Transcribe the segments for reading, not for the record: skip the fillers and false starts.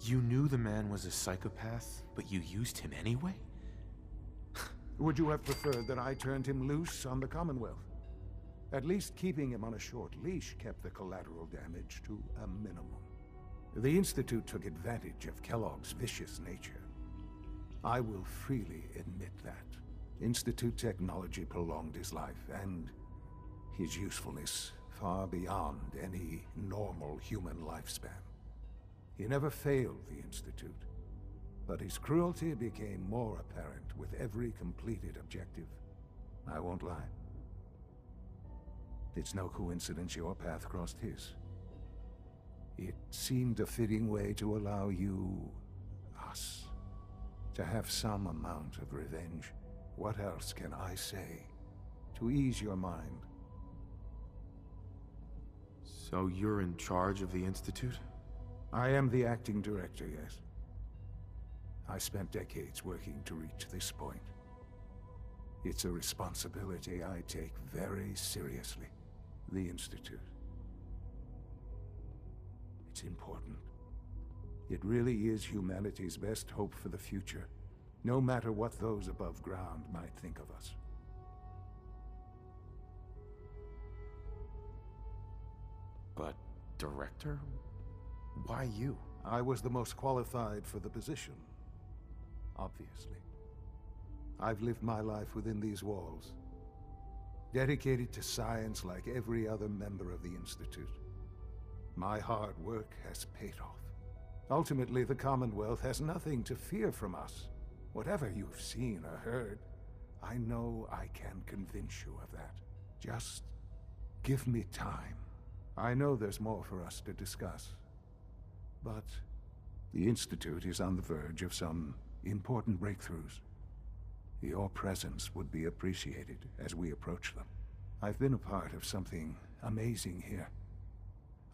You knew the man was a psychopath, but you used him anyway? Would you have preferred that I turned him loose on the Commonwealth? At least keeping him on a short leash kept the collateral damage to a minimum. The Institute took advantage of Kellogg's vicious nature. I will freely admit that. Institute technology prolonged his life, and his usefulness far beyond any normal human lifespan. He never failed the Institute, but his cruelty became more apparent with every completed objective. I won't lie. It's no coincidence your path crossed his. It seemed a fitting way to allow you, us, to have some amount of revenge. What else can I say to ease your mind? So you're in charge of the Institute? I am the acting director, yes. I spent decades working to reach this point. It's a responsibility I take very seriously. The Institute. It's important. It really is humanity's best hope for the future, no matter what those above ground might think of us. But, Director? Why you? I was the most qualified for the position, obviously. I've lived my life within these walls, dedicated to science like every other member of the Institute. My hard work has paid off. Ultimately, the Commonwealth has nothing to fear from us. Whatever you've seen or heard, I know I can convince you of that. Just give me time. I know there's more for us to discuss. But the Institute is on the verge of some important breakthroughs. Your presence would be appreciated as we approach them. I've been a part of something amazing here.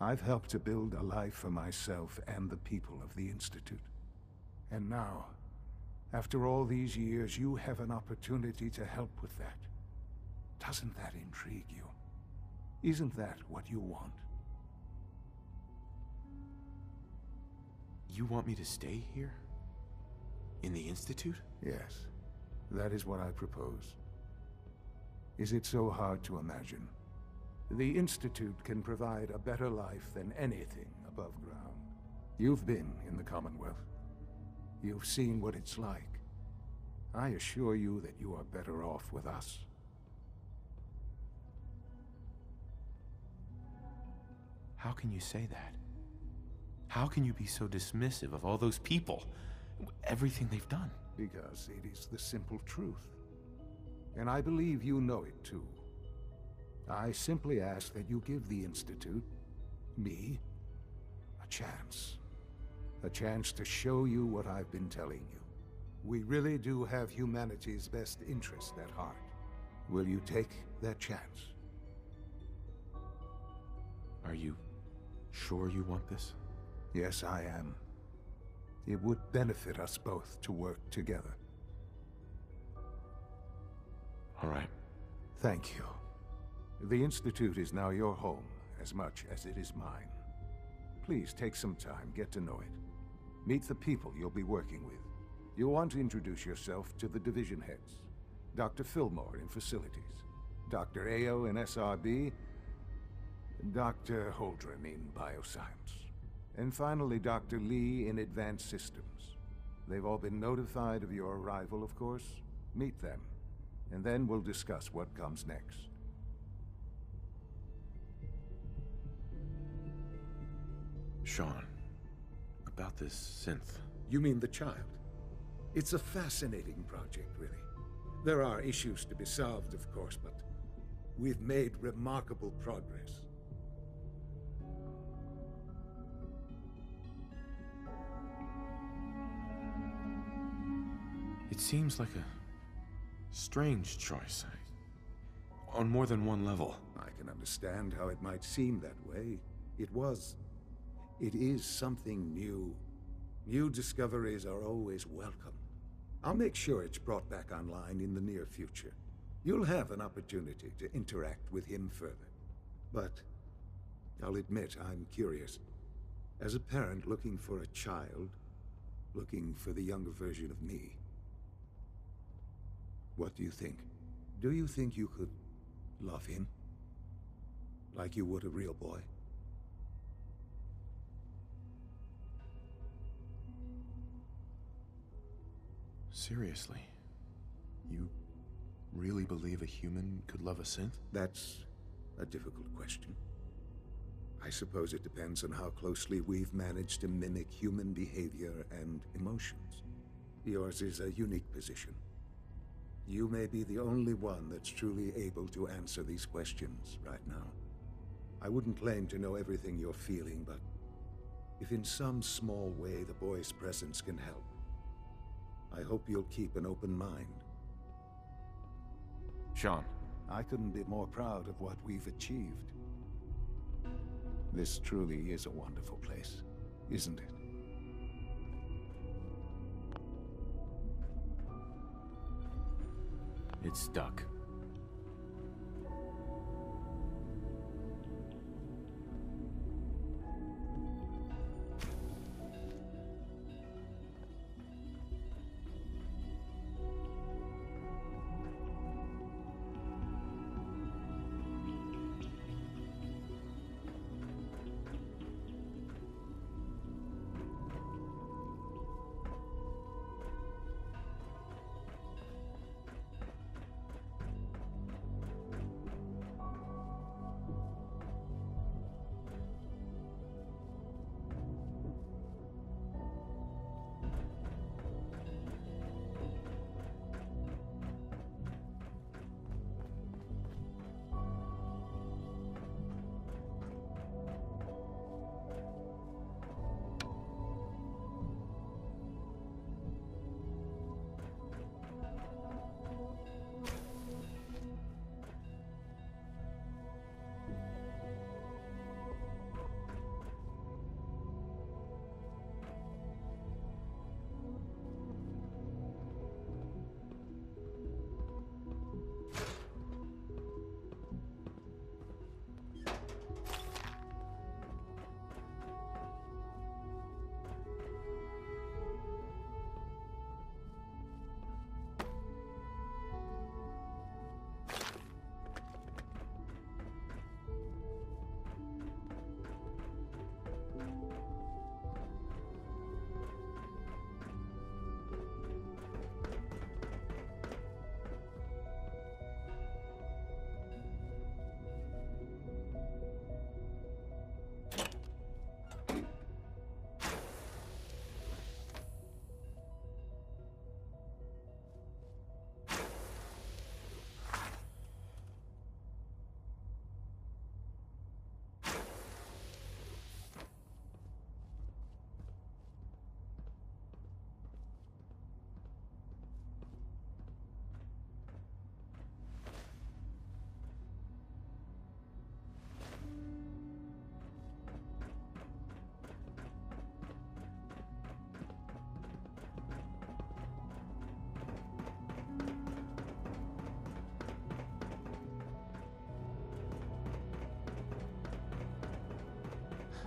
I've helped to build a life for myself and the people of the Institute. And now, after all these years, you have an opportunity to help with that. Doesn't that intrigue you? Isn't that what you want? You want me to stay here? In the Institute? Yes, that is what I propose. Is it so hard to imagine? The Institute can provide a better life than anything above ground. You've been in the Commonwealth. You've seen what it's like. I assure you that you are better off with us. How can you say that? How can you be so dismissive of all those people? Everything they've done? Because it is the simple truth. And I believe you know it too. I simply ask that you give the Institute, me, a chance. A chance to show you what I've been telling you. We really do have humanity's best interest at heart. Will you take that chance? Are you sure you want this? Yes, I am. It would benefit us both to work together. All right. Thank you. The Institute is now your home, as much as it is mine. Please take some time, get to know it. Meet the people you'll be working with. You'll want to introduce yourself to the division heads. Dr. Fillmore in Facilities, Dr. Ayo in SRB, Dr. Holdren in Bioscience, and finally Dr. Lee in Advanced Systems. They've all been notified of your arrival, of course. Meet them, and then we'll discuss what comes next. Sean, about this synth. You mean the child? It's a fascinating project, really. There are issues to be solved, of course, but we've made remarkable progress. It seems like a strange choice. On more than one level. I can understand how it might seem that way. It is something new. New discoveries are always welcome. I'll make sure it's brought back online in the near future. You'll have an opportunity to interact with him further. But I'll admit I'm curious. As a parent looking for a child, looking for the younger version of me, what do you think? Do you think you could love him? Like you would a real boy? Seriously? You really believe a human could love a synth? That's a difficult question. I suppose it depends on how closely we've managed to mimic human behavior and emotions. Yours is a unique position. You may be the only one that's truly able to answer these questions right now. I wouldn't claim to know everything you're feeling, but if in some small way the boy's presence can help, I hope you'll keep an open mind. Sean. I couldn't be more proud of what we've achieved. This truly is a wonderful place, isn't it? It's stuck.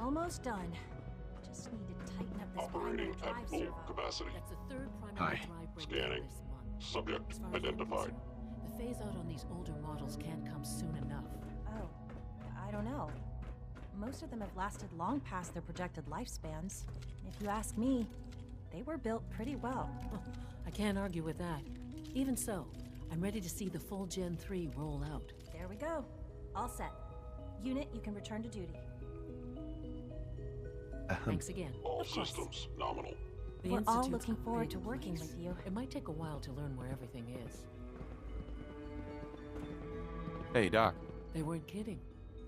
Almost done. Just need to tighten up this Operating primary at drive full servo. capacity. That's the third primary Hi. drive breakdown Scanning. this month. Subject As far as I'm identified. concerned, the phase out on these older models can't come soon enough. Oh, I don't know. Most of them have lasted long past their projected lifespans. If you ask me, they were built pretty well. I can't argue with that. Even so, I'm ready to see the full Gen 3 roll out. There we go. All set. Unit, you can return to duty. Thanks again. All Of course. systems nominal. The We're all Institute's looking a forward big to working place. with you. It might take a while to learn where everything is. Hey, Doc. They weren't kidding.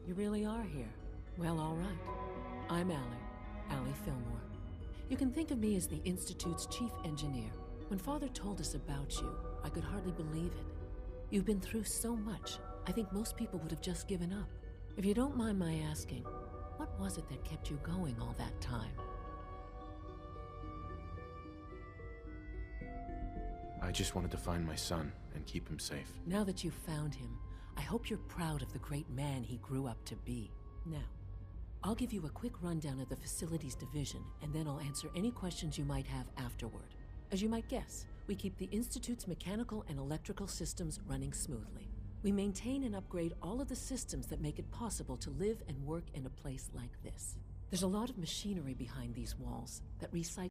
You really are here. Well, all right. I'm Allie Fillmore. You can think of me as the Institute's chief engineer. When Father told us about you, I could hardly believe it. You've been through so much, I think most people would have just given up. If you don't mind my asking, what was it that kept you going all that time? I just wanted to find my son and keep him safe. Now that you've found him, I hope you're proud of the great man he grew up to be. Now, I'll give you a quick rundown of the facilities division, and then I'll answer any questions you might have afterward. As you might guess, we keep the Institute's mechanical and electrical systems running smoothly. We maintain and upgrade all of the systems that make it possible to live and work in a place like this. There's a lot of machinery behind these walls that recycle